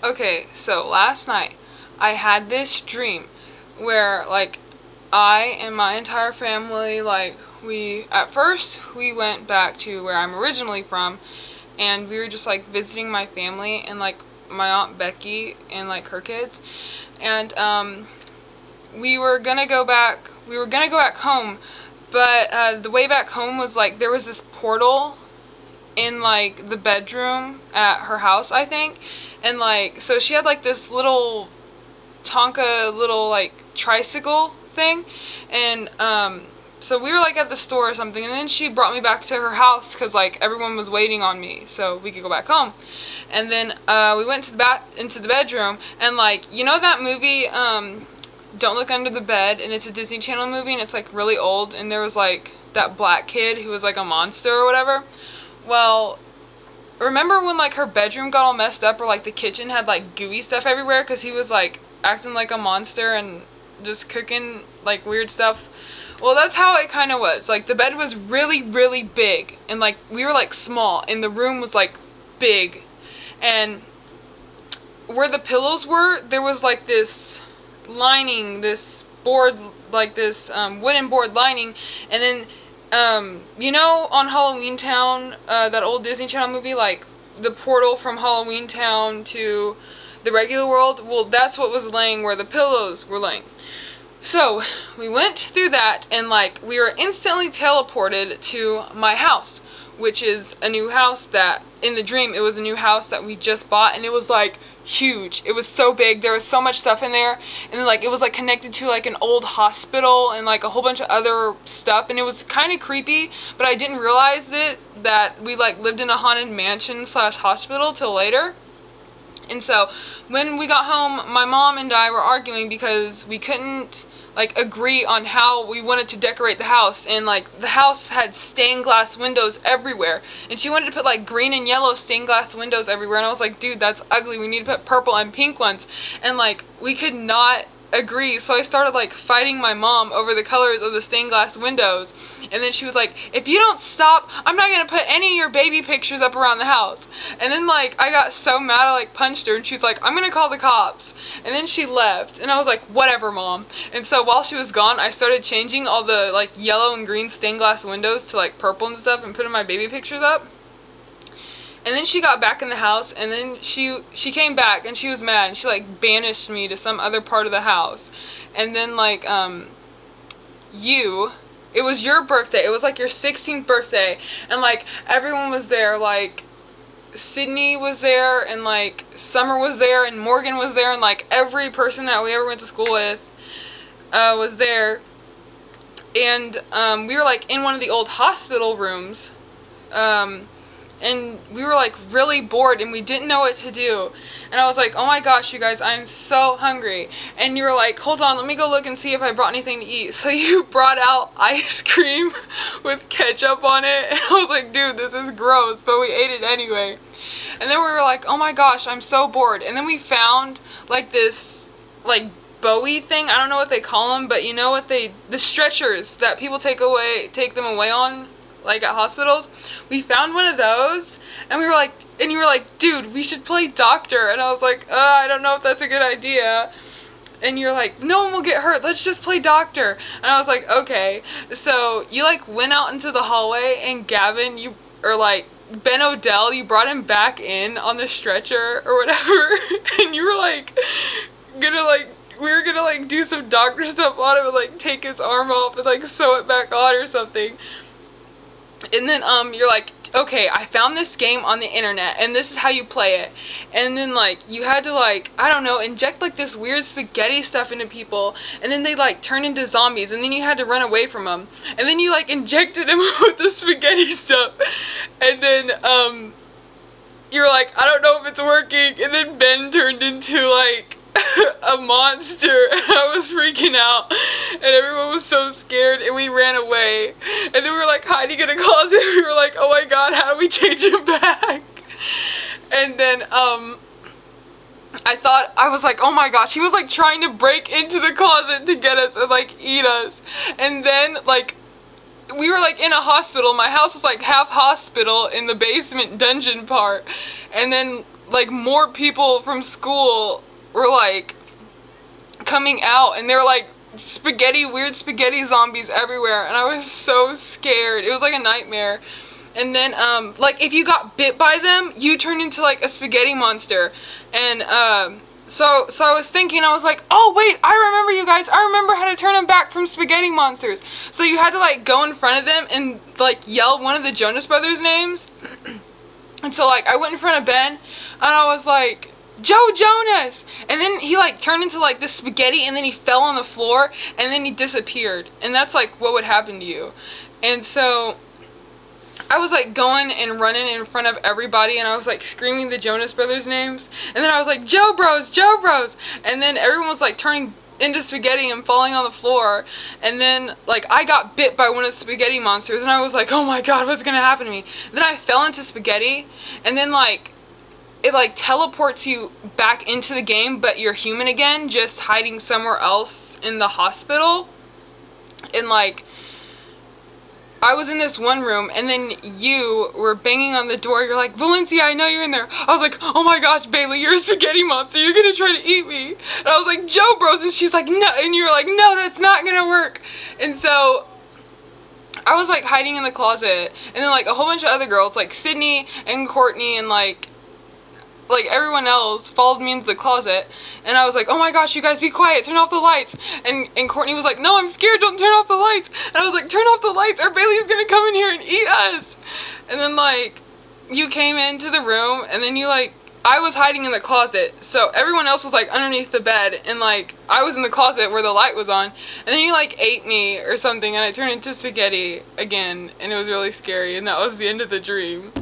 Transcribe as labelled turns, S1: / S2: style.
S1: Okay, so last night I had this dream where, like, I and my entire family, like, at first we went back to where I'm originally from, and we were just, like, visiting my family and, like, my Aunt Becky and, like, her kids. And, we were gonna go back home, but, the way back home was, like, there was this portal in, like, the bedroom at her house, I think. And, like, so she had, like, this little Tonka little, like, tricycle thing. And, so we were, like, at the store or something, and then she brought me back to her house because, like, everyone was waiting on me so we could go back home. And then, we went to into the bedroom, and, like, you know that movie, Don't Look Under the Bed, and it's a Disney Channel movie, and it's, like, really old, and there was, like, that black kid who was, like, a monster or whatever? Well, remember when, like, her bedroom got all messed up, or, like, the kitchen had, like, gooey stuff everywhere because he was, like, acting like a monster and just cooking, like, weird stuff? Well, that's how it kind of was. Like, the bed was really, really big, and, like, we were, like, small, and the room was, like, big. And where the pillows were, there was, like, this lining, this board, like, this wooden board lining, and then you know, on Halloween Town, that old Disney Channel movie, like, the portal from Halloween Town to the regular world? Well, that's what was laying where the pillows were laying. So, we went through that, and, like, we were instantly teleported to my house, which is a new house that, in the dream, it was a new house that we just bought, and it was, like, huge. It was so big. There was so much stuff in there, and then, like, it was, like, connected to, like, an old hospital and, like, a whole bunch of other stuff, and it was kind of creepy, but I didn't realize that we, like, lived in a haunted mansion / hospital till later. And so when we got home, my mom and I were arguing because we couldn't, like, agree on how we wanted to decorate the house. And, like, the house had stained glass windows everywhere, and she wanted to put, like, green and yellow stained glass windows everywhere, and I was like, dude, that's ugly, we need to put purple and pink ones. And, like, we could not agree, so I started, like, fighting my mom over the colors of the stained glass windows. And then she was like, if you don't stop, I'm not gonna put any of your baby pictures up around the house. And then, like, I got so mad I, like, punched her, and she's like, I'm gonna call the cops. And then she left, and I was like, whatever, Mom. And so while she was gone, I started changing all the, like, yellow and green stained glass windows to, like, purple and stuff, and putting my baby pictures up. And then she got back in the house, and then she came back, and she was mad, and she, like, banished me to some other part of the house. And then, like, it was your birthday, it was, like, your 16th birthday, and, like, everyone was there, like, Sydney was there, and, like, Summer was there, and Morgan was there, and, like, every person that we ever went to school with, was there. And, we were, like, in one of the old hospital rooms, and we were, like, really bored, and we didn't know what to do. And I was like, oh my gosh, you guys, I'm so hungry. And you were like, hold on, let me go look and see if I brought anything to eat. So you brought out ice cream with ketchup on it. And I was like, dude, this is gross, but we ate it anyway. And then we were like, oh my gosh, I'm so bored. And then we found, like, this, like, Bowie thing. I don't know what they call them, but you know what the stretchers that people take them away on, like, at hospitals. We found one of those, and we were like, and you were like, dude, we should play doctor. And I was like, I don't know if that's a good idea. And you're like, no one will get hurt, let's just play doctor. And I was like, okay. So you, like, went out into the hallway, and Gavin, Ben Odell, you brought him back in on the stretcher or whatever. And you were like, we were gonna, like, do some doctor stuff on him and, like, take his arm off and, like, sew it back on or something. And then, you're like, okay, I found this game on the internet, and this is how you play it. And then, like, you had to, like, I don't know, inject, like, this weird spaghetti stuff into people, and then they, like, turn into zombies, and then you had to run away from them. And then you, like, injected him with the spaghetti stuff. And then, you were like, I don't know if it's working. And then Ben turned into, like, a monster, and I was freaking out, and everyone was so scared, and we ran away. And then we were, like, hiding in a closet. We were like, oh my god, how do we change him back? And then, I was like, oh my gosh, he was, like, trying to break into the closet to get us and, like, eat us. And then, like, we were, like, in a hospital. My house was, like, half hospital in the basement dungeon part. And then like more people from school were like coming out, and they were like weird spaghetti zombies everywhere, and I was so scared. It was like a nightmare. And then like if you got bit by them, you turned into like a spaghetti monster. And so I was thinking, I was like, oh wait, I remember, you guys, I remember how to turn them back from spaghetti monsters. So you had to like go in front of them and like yell one of the Jonas Brothers names. And so like I went in front of Ben, and I was like, Joe Jonas! And then he like turned into like this spaghetti, and then he fell on the floor, and then he disappeared. And that's like what would happen to you. And so I was like going and running in front of everybody, and I was like screaming the Jonas Brothers names, and then I was like, Joe Bros, Joe Bros, and then everyone was like turning into spaghetti and falling on the floor, and then like I got bit by one of the spaghetti monsters, and I was like, oh my god, what's gonna happen to me? Then I fell into spaghetti, and then like it like teleports you back into the game, but you're human again, just hiding somewhere else in the hospital. And like I was in this one room, and then you were banging on the door. You're like, Valencia, I know you're in there. I was like, oh my gosh, Bailey, you're a spaghetti monster. You're gonna try to eat me. And I was like, Joe Bros, and she's like, no. And you're like, no, that's not gonna work. And so I was like hiding in the closet, and then like a whole bunch of other girls, like Sydney and Courtney and like everyone else followed me into the closet, and I was like, oh my gosh, you guys be quiet, turn off the lights. And Courtney was like, no, I'm scared, don't turn off the lights. And I was like, turn off the lights or Bailey's gonna come in here and eat us. And then like you came into the room, and then you like, I was hiding in the closet, so everyone else was like underneath the bed, and like I was in the closet where the light was on, and then you like ate me or something, and I turned into spaghetti again, and it was really scary, and that was the end of the dream.